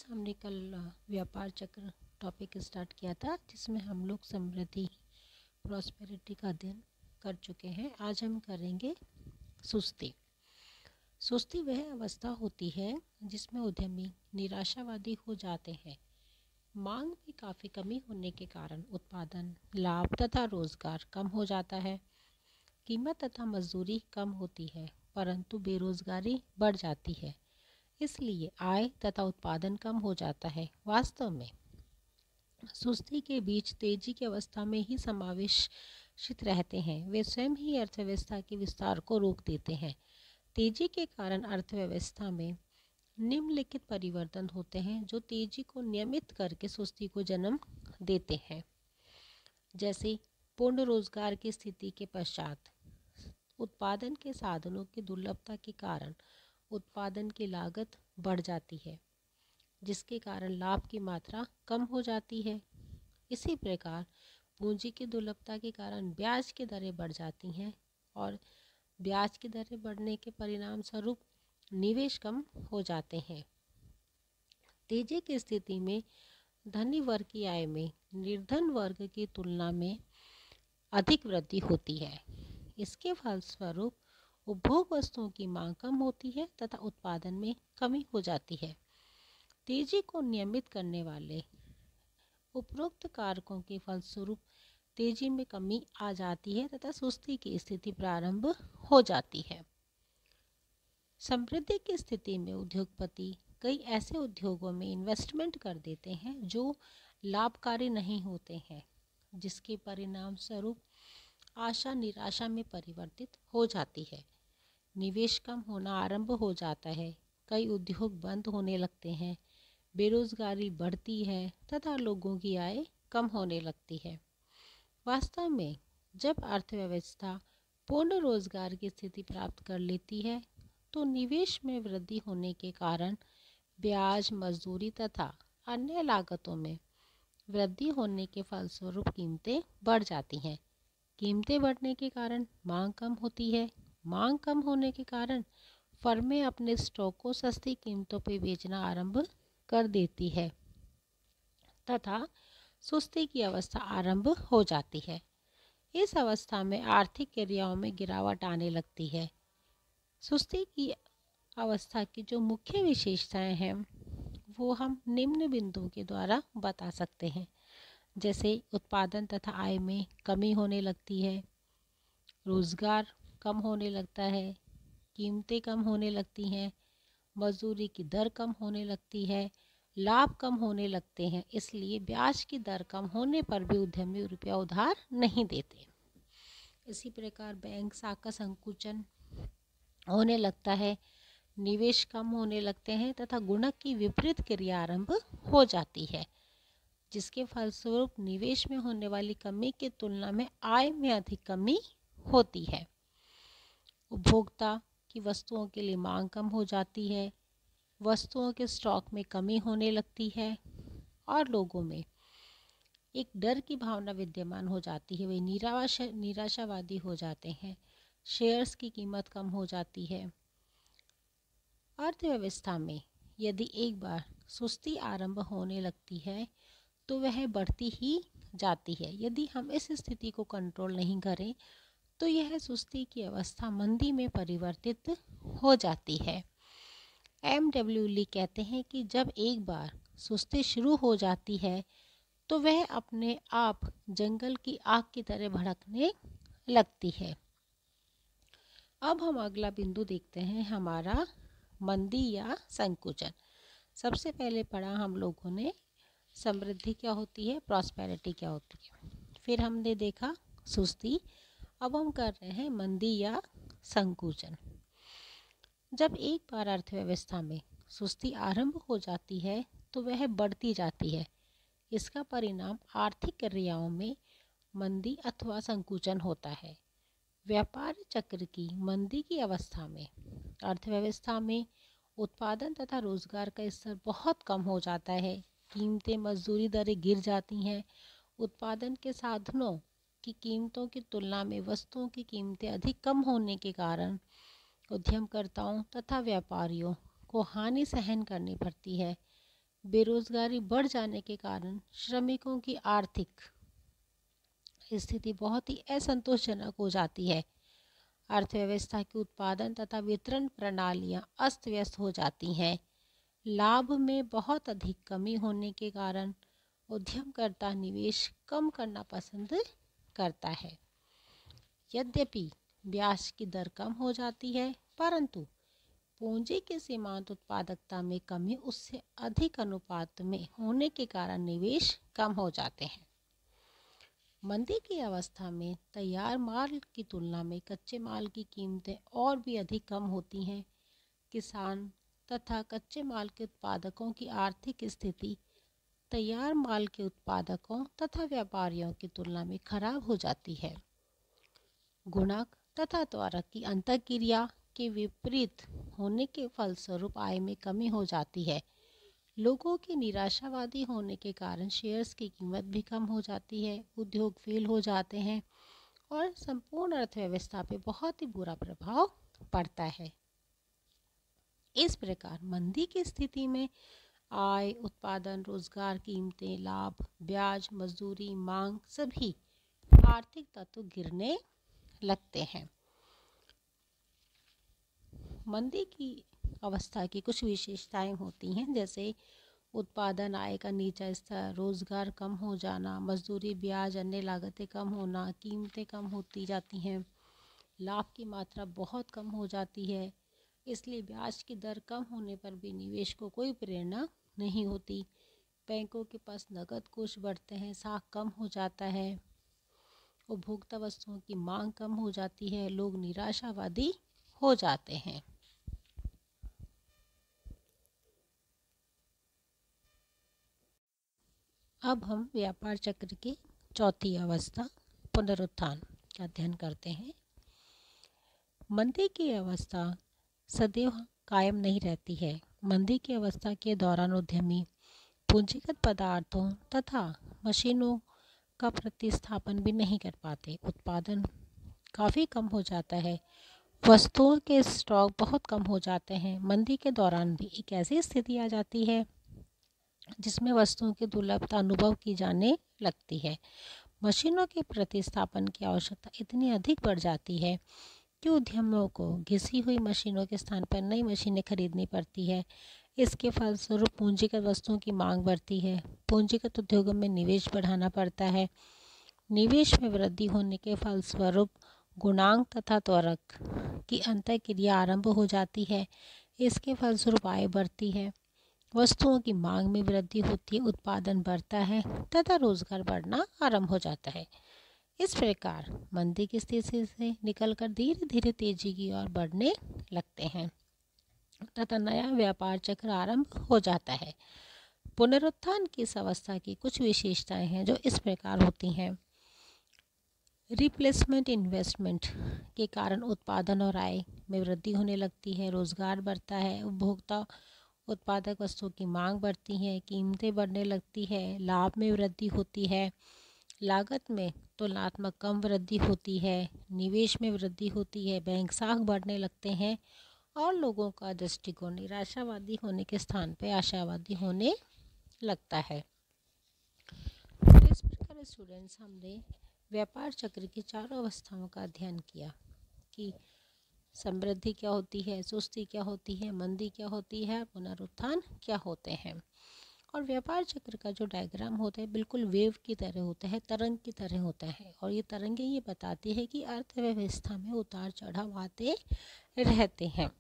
हमने कल व्यापार चक्र टॉपिक स्टार्ट किया था जिसमें हम लोग समृद्धि प्रॉस्पेरिटी का अध्ययन कर चुके हैं। आज हम करेंगे सुस्ती। सुस्ती वह अवस्था होती है जिसमें उद्यमी निराशावादी हो जाते हैं। मांग में काफ़ी कमी होने के कारण उत्पादन, लाभ तथा रोजगार कम हो जाता है। कीमत तथा मजदूरी कम होती है परंतु बेरोजगारी बढ़ जाती है, इसलिए आय तथा उत्पादन कम हो जाता है। वास्तव में सुस्ती के बीच तेजी की अवस्था में ही समावेशित रहते हैं। वे स्वयं ही अर्थव्यवस्था के विस्तार को रोक देते हैं। तेजी के कारण अर्थव्यवस्था में निम्नलिखित परिवर्तन होते हैं जो तेजी को नियमित करके सुस्ती को जन्म देते हैं। जैसे पूर्ण रोजगार की स्थिति के पश्चात उत्पादन के साधनों की दुर्लभता के कारण उत्पादन की लागत बढ़ जाती है, जिसके कारण लाभ की मात्रा कम हो जाती है। इसी प्रकार पूंजी की दुर्लभता के कारण ब्याज की दरें बढ़ जाती हैं और ब्याज की दरें बढ़ने के परिणाम स्वरूप निवेश कम हो जाते हैं। तेजी की स्थिति में धनी वर्ग की आय में निर्धन वर्ग की तुलना में अधिक वृद्धि होती है। इसके फलस्वरूप उपभोग वस्तुओं की मांग कम होती है तथा उत्पादन में कमी हो जाती है। तेजी को नियमित करने वाले उपरोक्त कारकों के फलस्वरूप तेजी में कमी आ जाती है तथा सुस्ती की स्थिति प्रारंभ हो जाती है। समृद्धि की स्थिति में उद्योगपति कई ऐसे उद्योगों में इन्वेस्टमेंट कर देते हैं जो लाभकारी नहीं होते हैं, जिसके परिणाम स्वरूप आशा निराशा में परिवर्तित हो जाती है। निवेश कम होना आरंभ हो जाता है, कई उद्योग बंद होने लगते हैं, बेरोजगारी बढ़ती है तथा लोगों की आय कम होने लगती है। वास्तव में जब अर्थव्यवस्था पूर्ण रोजगार की स्थिति प्राप्त कर लेती है तो निवेश में वृद्धि होने के कारण ब्याज, मजदूरी तथा अन्य लागतों में वृद्धि होने के फलस्वरूप कीमतें बढ़ जाती हैं। कीमतें बढ़ने के कारण मांग कम होती है। मांग कम होने के कारण फर्में अपने स्टॉक को सस्ती कीमतों पर बेचना आरंभ कर देती है तथा सुस्ती की अवस्था आरंभ हो जाती है। इस अवस्था में आर्थिक क्रियाओं में गिरावट आने लगती है। सुस्ती की अवस्था की जो मुख्य विशेषताएं हैं वो हम निम्न बिंदुओं के द्वारा बता सकते हैं। जैसे उत्पादन तथा आय में कमी होने लगती है, रोजगार कम होने लगता है, कीमतें कम होने लगती हैं, मजदूरी की दर कम होने लगती है, लाभ कम होने लगते हैं। इसलिए ब्याज की दर कम होने पर भी उद्यमी रुपया उधार नहीं देते। इसी प्रकार बैंक शाखा संकुचन होने लगता है, निवेश कम होने लगते हैं तथा गुणक की विपरीत क्रिया आरंभ हो जाती है, जिसके फलस्वरूप निवेश में होने वाली कमी की तुलना में आय में अधिक कमी होती है। उपभोक्ता की वस्तुओं के लिए मांग कम हो जाती है, वस्तुओं के स्टॉक में कमी होने लगती है और लोगों में एक डर की भावना विद्यमान हो जाती है। वे निराशावादी हो जाते हैं। शेयर्स की कीमत कम हो जाती है। अर्थव्यवस्था में यदि एक बार सुस्ती आरंभ होने लगती है तो वह बढ़ती ही जाती है। यदि हम इस स्थिति को कंट्रोल नहीं करें तो यह सुस्ती की अवस्था मंदी में परिवर्तित हो जाती है। M.W. ली कहते हैं कि जब एक बार सुस्ती शुरू हो जाती है तो वह अपने आप जंगल की आग की तरह भड़कने लगती है। अब हम अगला बिंदु देखते हैं, हमारा मंदी या संकुचन। सबसे पहले पढ़ा हम लोगों ने समृद्धि क्या होती है, प्रॉस्पेरिटी क्या होती है, फिर हमने देखा सुस्ती। अब हम कर रहे हैं मंदी या संकुचन। जब एक बार अर्थव्यवस्था में सुस्ती आरंभ हो जाती है तो वह बढ़ती जाती है। इसका परिणाम आर्थिक क्रियाओं में मंदी अथवा संकुचन होता है। व्यापार चक्र की मंदी की अवस्था में अर्थव्यवस्था में उत्पादन तथा रोजगार का स्तर बहुत कम हो जाता है। कीमतें, मजदूरी दरें गिर जाती हैं। उत्पादन के साधनों की कीमतों की तुलना में वस्तुओं की कीमतें अधिक कम होने के कारण उद्यमकर्ताओं तथा व्यापारियों को हानि सहन करनी पड़ती है। बेरोजगारी बढ़ जाने के कारण श्रमिकों की आर्थिक स्थिति बहुत ही असंतोषजनक हो जाती है। अर्थव्यवस्था की उत्पादन तथा वितरण प्रणालियां अस्त व्यस्त हो जाती हैं। लाभ में बहुत अधिक कमी होने के कारण उद्यमकर्ता निवेश कम करना पसंद करता है। यद्यपि ब्याज की दर कम हो जाती है, परंतु पूंजी की सीमांत उत्पादकता में कमी उससे अधिक अनुपात में होने के कारण निवेश कम हो जाते हैं। मंदी की अवस्था में तैयार माल की तुलना में कच्चे माल की कीमतें और भी अधिक कम होती हैं। किसान तथा कच्चे माल के उत्पादकों की आर्थिक स्थिति तैयार माल के उत्पादकों तथा व्यापारियों की तुलना में खराब हो जाती है। गुणक तथा त्वरक की अंतःक्रिया के विपरीत होने के फलस्वरूप आय में कमी हो जाती है। लोगों के निराशावादी होने के कारण शेयर्स की कीमत भी कम हो जाती है, उद्योग फेल हो जाते हैं और संपूर्ण अर्थव्यवस्था पे बहुत ही बुरा प्रभाव पड़ता है। इस प्रकार मंदी की स्थिति में आय, उत्पादन, रोजगार, कीमतें, लाभ, ब्याज, मजदूरी, मांग सभी आर्थिक तत्व गिरने लगते हैं। मंदी की अवस्था की कुछ विशेषताएं होती हैं, जैसे उत्पादन, आय का नीचा स्तर, रोजगार कम हो जाना, मजदूरी, ब्याज, अन्य लागतें कम होना, कीमतें कम होती जाती हैं, लाभ की मात्रा बहुत कम हो जाती है। इसलिए ब्याज की दर कम होने पर भी निवेश को कोई प्रेरणा नहीं होती। बैंकों के पास नकद कोष बढ़ते हैं, साख कम हो जाता है, उपभोक्ता वस्तुओं की मांग कम हो जाती है, लोग निराशावादी हो जाते हैं। अब हम व्यापार चक्र की चौथी अवस्था पुनरुत्थान का अध्ययन करते हैं। मंदी की अवस्था सदैव कायम नहीं रहती है। मंदी की अवस्था के दौरान उद्यमी पूंजीगत पदार्थों तथा मशीनों का प्रतिस्थापन भी नहीं कर पाते। उत्पादन काफ़ी कम हो जाता है, वस्तुओं के स्टॉक बहुत कम हो जाते हैं। मंदी के दौरान भी एक ऐसी स्थिति आ जाती है जिसमें वस्तुओं की दुर्लभता अनुभव की जाने लगती है। मशीनों के प्रतिस्थापन की आवश्यकता इतनी अधिक बढ़ जाती है कि उद्यमियों को घिसी हुई मशीनों के स्थान पर नई मशीनें खरीदनी पड़ती है। इसके फलस्वरूप पूंजीगत वस्तुओं की मांग बढ़ती है। पूंजीगत उद्योगों में निवेश बढ़ाना पड़ता है। निवेश में वृद्धि होने के फलस्वरूप गुणांक तथा त्वरक की अंतःक्रिया आरंभ हो जाती है। इसके फलस्वरूप आय बढ़ती है, वस्तुओं की मांग में वृद्धि होती है, उत्पादन बढ़ता है तथा रोजगार बढ़ना आरंभ हो जाता है। इस प्रकार मंदी की स्थिति से निकलकर धीरे धीरे तेजी की ओर बढ़ने लगते हैं तथा नया व्यापार चक्र आरंभ हो जाता है। पुनरुत्थान की इस अवस्था की कुछ विशेषताएं हैं जो इस प्रकार होती हैं। रिप्लेसमेंट इन्वेस्टमेंट के कारण उत्पादन और आय में वृद्धि होने लगती है, रोजगार बढ़ता है, उपभोक्ता उत्पादक वस्तुओं की मांग बढ़ती है, कीमतें बढ़ने लगती है, लाभ में वृद्धि होती है, लागत में तुलनात्मक कम वृद्धि होती है, निवेश में वृद्धि होती है, बैंक साख बढ़ने लगते हैं और लोगों का दृष्टिकोण निराशावादी होने के स्थान पर आशावादी होने लगता है। तो इस प्रकार स्टूडेंट्स हमने व्यापार चक्र की चारों अवस्थाओं का अध्ययन किया कि समृद्धि क्या होती है, सुस्ती क्या होती है, मंदी क्या होती है, पुनरुत्थान क्या होते हैं। और व्यापार चक्र का जो डायग्राम होता है बिल्कुल वेव की तरह होता है, तरंग की तरह होता है और ये तरंगें ये बताती है कि अर्थव्यवस्था में उतार चढ़ाव आते रहते हैं।